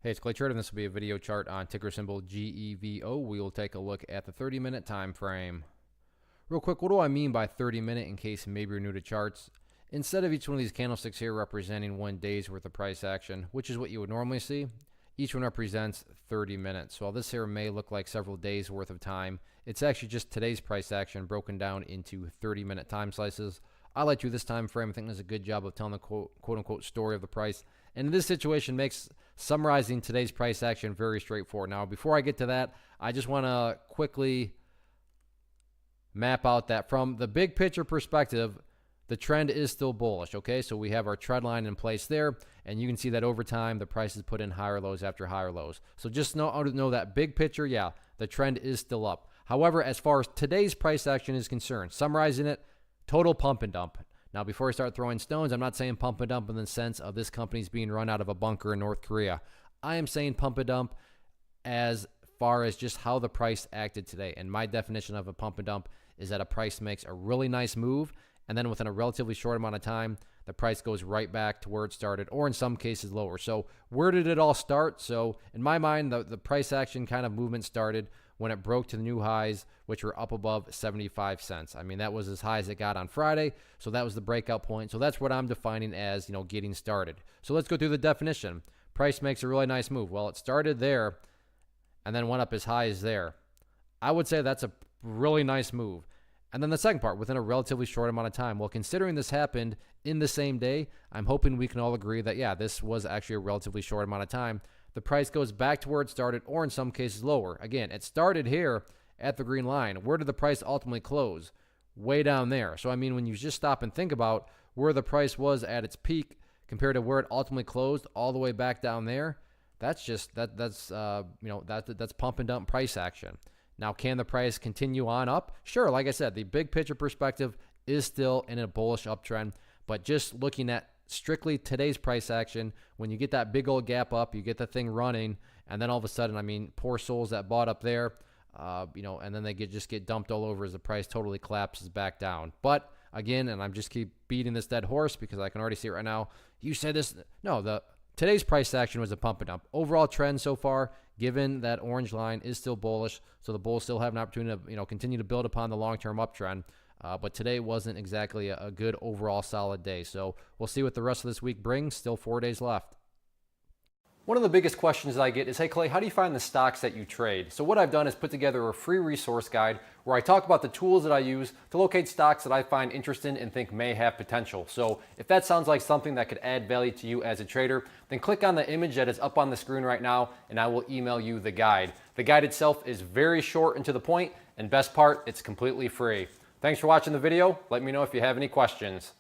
Hey, it's Clay Trader, and this will be a video chart on ticker symbol GEVO. We will take a look at the 30-minute time frame. Real quick, what do I mean by 30-minute in case maybe you're new to charts? Instead of each one of these candlesticks here representing 1 day's worth of price action, which is what you would normally see, each one represents 30 minutes. So while this here may look like several days worth of time, it's actually just today's price action broken down into 30-minute time slices. I like to this time frame. I think does a good job of telling the quote-unquote story of the price. And in this situation makes summarizing today's price action very straightforward. Now, before I get to that, I just want to quickly map out that from the big picture perspective, the trend is still bullish, okay? So we have our trend line in place there, and you can see that over time, the price is put in higher lows after higher lows. So just know that big picture, yeah, the trend is still up. However, as far as today's price action is concerned, summarizing it, total pump and dump. Now, before I start throwing stones, I'm not saying pump and dump in the sense of this company's being run out of a bunker in North Korea. I am saying pump and dump as far as just how the price acted today. And my definition of a pump and dump is that a price makes a really nice move, and then within a relatively short amount of time, the price goes right back to where it started, or in some cases lower. So where did it all start? So in my mind, the price action kind of movement started when it broke to the new highs, which were up above 75 cents. I mean, that was as high as it got on Friday, so that was the breakout point. So that's what I'm defining as, getting started. So let's go through the definition. Price makes a really nice move. Well, it started there and then went up as high as there. I would say that's a really nice move. And then the second part, within a relatively short amount of time. Well, considering this happened in the same day, I'm hoping we can all agree that, yeah, this was actually a relatively short amount of time. The price goes back to where it started, or in some cases lower. Again, it started here at the green line. Where did the price ultimately close? Way down there. So, I mean, when you just stop and think about where the price was at its peak compared to where it ultimately closed all the way back down there, that's just, that's pump and dump price action. Now, can the price continue on up? Sure, like I said, the big picture perspective is still in a bullish uptrend, but just looking at strictly today's price action, when you get that big old gap up, you get the thing running, and then all of a sudden, I mean, poor souls that bought up there, and then they just get dumped all over as the price totally collapses back down. But again, and I'm just keep beating this dead horse because I can already see it right now. You said this, no, today's price action was a pump and dump. Overall trend so far, given that orange line is still bullish, so the bulls still have an opportunity to continue to build upon the long-term uptrend. But today wasn't exactly a good overall solid day. So we'll see what the rest of this week brings. Still 4 days left. One of the biggest questions that I get is, hey Clay, how do you find the stocks that you trade? So what I've done is put together a free resource guide where I talk about the tools that I use to locate stocks that I find interesting and think may have potential. So if that sounds like something that could add value to you as a trader, then click on the image that is up on the screen right now and I will email you the guide. The guide itself is very short and to the point, and best part, it's completely free. Thanks for watching the video. Let me know if you have any questions.